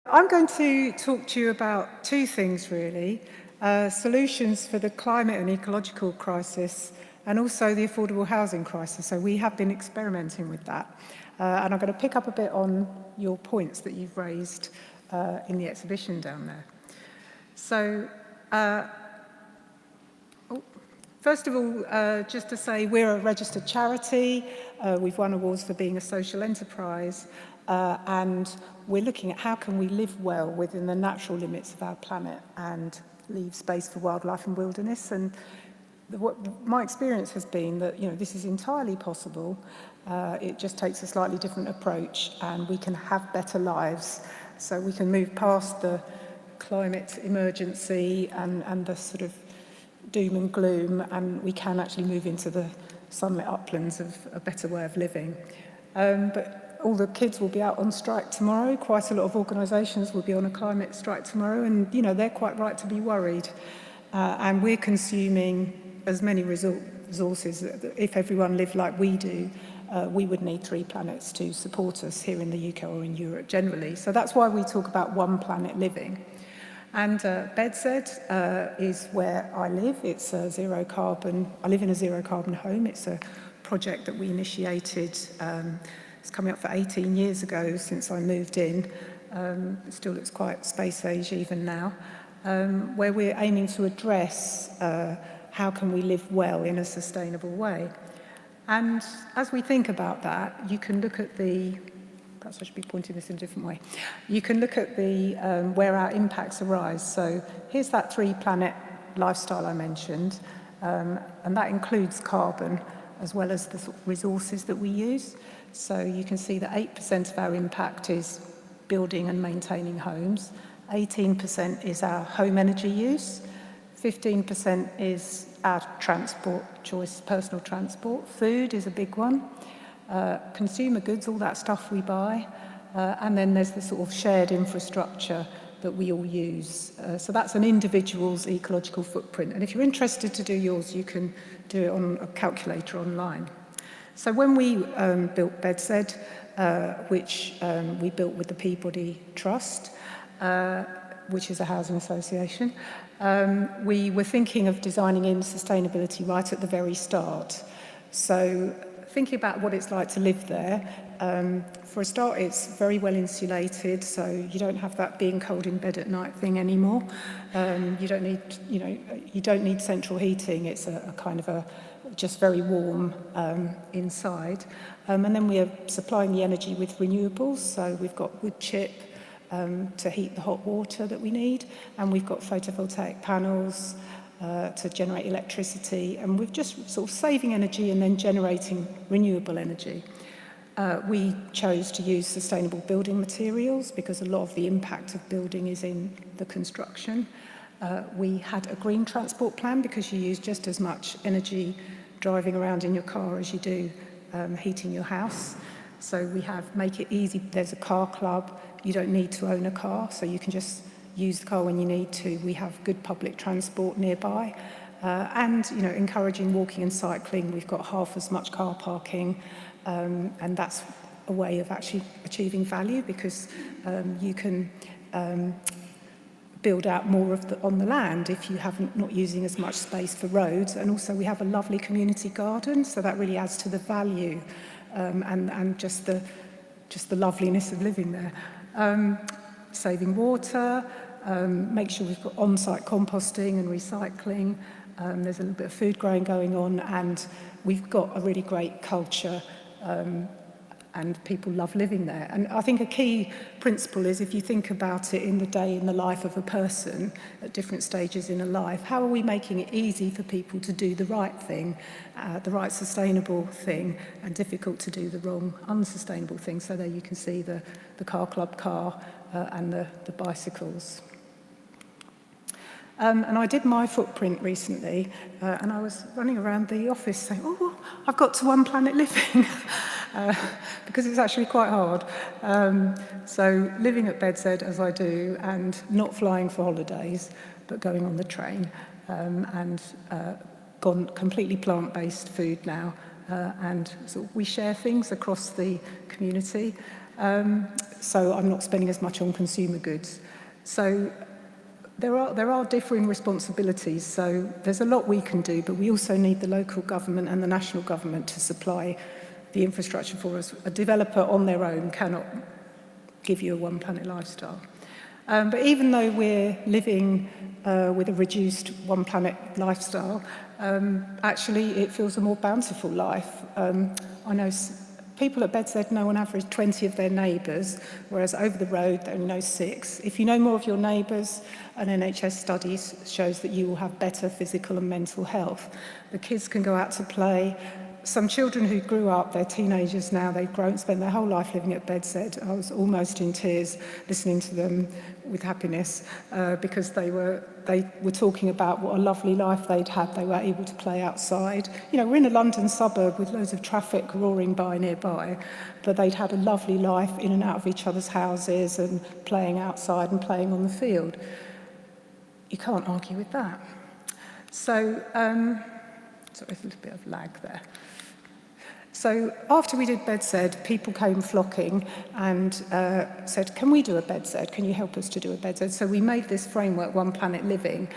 I'm going to talk to you about two things really, solutions for the climate and ecological crisis and also the affordable housing crisis. So we have been experimenting with that. And I'm going to pick up a bit on your points that you've raised in the exhibition down there. So, first of all, just to say we're a registered charity. We've won awards for being a social enterprise. And we're looking at how can we live well within the natural limits of our planet and leave space for wildlife and wilderness. And what my experience has been that this is entirely possible. It just takes a slightly different approach, and we can have better lives. So we can move past the climate emergency and the sort of doom and gloom, and we can actually move into the sunlit uplands of a better way of living. But all the kids will be out on strike tomorrow. Quite a lot of organisations will be on a climate strike tomorrow, and they're quite right to be worried. And we're consuming as many resources. If everyone lived like we do, we would need 3 planets to support us here in the UK or in Europe generally. So that's why we talk about one planet living. And Bedsed is where I live. It's a zero carbon. I live in a zero carbon home. It's a project that we initiated. It's coming up for 18 years ago since I moved in. It still looks quite space age even now, where we're aiming to address how can we live well in a sustainable way. And as we think about that, you can look at perhaps I should be pointing this in a different way. You can look at where our impacts arise. So here's that 3-planet lifestyle I mentioned, and that includes carbon as well as the resources that we use. So you can see that 8% of our impact is building and maintaining homes, 18% is our home energy use, 15% is our transport choice, personal transport. Food is a big one. Consumer goods, all that stuff we buy. And then there's the sort of shared infrastructure that we all use. So that's an individual's ecological footprint. And if you're interested to do yours, you can do it on a calculator online. So when we built Bedsed, which we built with the Peabody Trust, which is a housing association, we were thinking of designing in sustainability right at the very start. So thinking about what it's like to live there, for a start, it's very well insulated, so you don't have that being cold in bed at night thing anymore. You don't need central heating. It's a kind of just very warm inside. And then we are supplying the energy with renewables. So we've got wood chip to heat the hot water that we need, and we've got photovoltaic panels to generate electricity, and we're just sort of saving energy and then generating renewable energy. We chose to use sustainable building materials because a lot of the impact of building is in the construction. We had a green transport plan because you use just as much energy driving around in your car as you do heating your house. So we make it easy. There's a car club. You don't need to own a car, so you can just use the car when you need to. We have good public transport nearby, and encouraging walking and cycling. We've got half as much car parking, and that's a way of actually achieving value because you can build out more on the land if you not using as much space for roads. And also we have a lovely community garden, so that really adds to the value and just the loveliness of living there. Saving water, make sure we've got on-site composting and recycling. There's a little bit of food growing going on, and we've got a really great culture, and people love living there. And I think a key principle is if you think about it in the day in the life of a person at different stages in a life, how are we making it easy for people to do the right thing, the right sustainable thing, and difficult to do the wrong unsustainable thing? So there you can see the car club car and the bicycles. And I did my footprint recently, and I was running around the office saying, oh, I've got to one planet living, because it's actually quite hard. So living at Bedsed as I do, and not flying for holidays, but going on the train, and gone completely plant-based food now, and so we share things across the community. so I'm not spending as much on consumer goods. So there are differing responsibilities, so there's a lot we can do, but we also need the local government and the national government to supply the infrastructure for us. A developer on their own cannot give you a one planet lifestyle. But even though we're living with a reduced one planet lifestyle, actually it feels a more bountiful life. I know people at Bedside know on average 20 of their neighbours, whereas over the road they only know 6. If you know more of your neighbours, an NHS study shows that you will have better physical and mental health. The kids can go out to play. Some children who grew up, they're teenagers now, they've grown, spent their whole life living at Bedside. I was almost in tears listening to them with happiness because they were talking about what a lovely life they'd had. They were able to play outside. You know, we're in a London suburb with loads of traffic roaring by nearby, but they'd had a lovely life in and out of each other's houses and playing outside and playing on the field. You can't argue with that. So, sorry, there's a little bit of lag there. So after we did Bedside, people came flocking and said, can we do a Bedside? Can you help us to do a Bedside? So we made this framework, One Planet Living,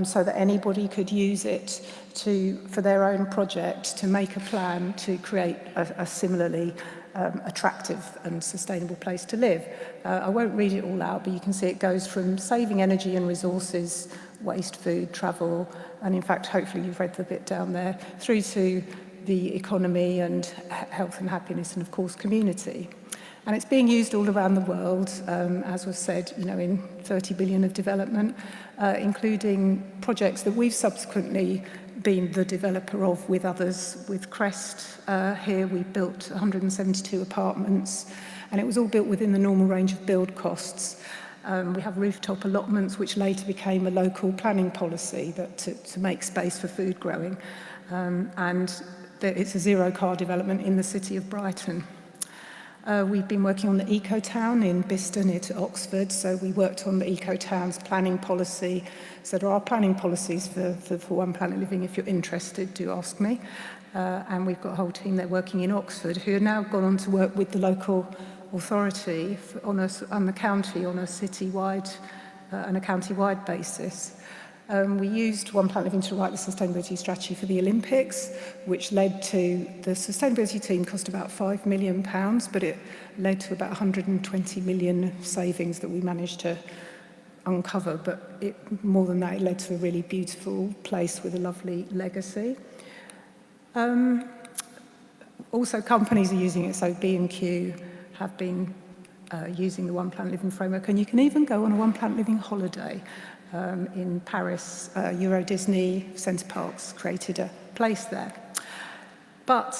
so that anybody could use it for their own project to make a plan to create a similarly attractive and sustainable place to live. I won't read it all out, but you can see it goes from saving energy and resources, waste, food, travel, and in fact, hopefully you've read the bit down there, through to the economy and health and happiness, and of course community. And it's being used all around the world, as was said, you know, in 30 billion of development, including projects that we've subsequently been the developer of with others. With Crest here, we built 172 apartments, and it was all built within the normal range of build costs. We have rooftop allotments, which later became a local planning policy that to make space for food growing. And it's a zero-car development in the city of Brighton. We've been working on the Eco-Town in Bicester, near to Oxford, so we worked on the Eco-Town's planning policy. So there are planning policies for One Planet Living. If you're interested, do ask me. And we've got a whole team there working in Oxford who have now gone on to work with the local authority on the county on a city-wide and a county-wide basis. We used One Planet Living to write the sustainability strategy for the Olympics, which led to the sustainability team cost about £5 million, but it led to about 120 million savings that we managed to uncover. But more than that, it led to a really beautiful place with a lovely legacy. Also, companies are using it, so B&Q have been using the One Planet Living framework, and you can even go on a One Planet Living holiday. In Paris, Euro Disney Center Parcs created a place there. But,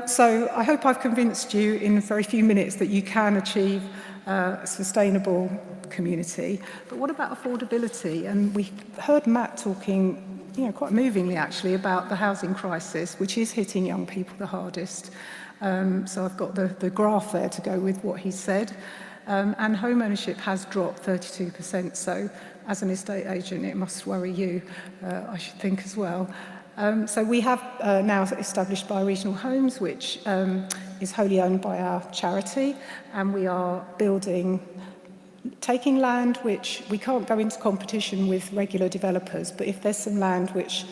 so I hope I've convinced you in very few minutes that you can achieve a sustainable community. But what about affordability? And we heard Matt talking, you know, quite movingly actually, about the housing crisis, which is hitting young people the hardest. So I've got the graph there to go with what he said. And home ownership has dropped 32%, so as an estate agent, it must worry you, I should think as well. So we have now established Bioregional Homes, which is wholly owned by our charity, and we are taking land which we can't go into competition with regular developers, but if there's some land which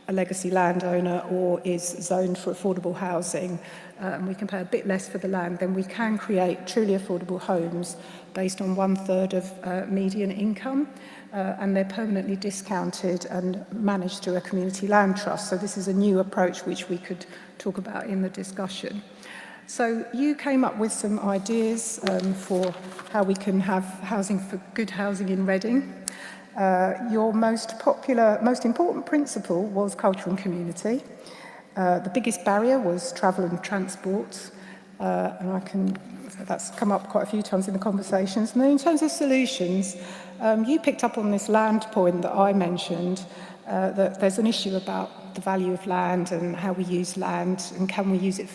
a legacy landowner or is zoned for affordable housing, and we can pay a bit less for the land, then we can create truly affordable homes based on 1/3 of median income, and they're permanently discounted and managed through a community land trust. So this is a new approach which we could talk about in the discussion. So you came up with some ideas for how we can have good housing in Reading. Your most important principle was culture and community. The biggest barrier was travel and transport, and that's come up quite a few times in the conversations. And then in terms of solutions, you picked up on this land point that I mentioned, that there's an issue about the value of land and how we use land, and can we use it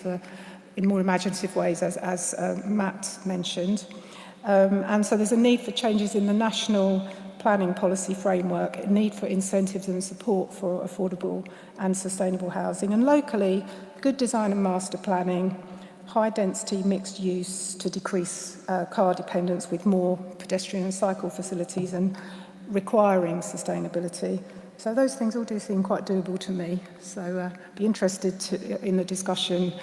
in more imaginative ways, as Matt mentioned. And so there's a need for changes in the national planning policy framework, a need for incentives and support for affordable and sustainable housing. And locally, good design and master planning, high-density mixed use to decrease car dependence with more pedestrian and cycle facilities and requiring sustainability. So those things all do seem quite doable to me. So be interested in the discussion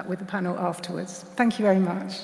with the panel afterwards. Thank you very much.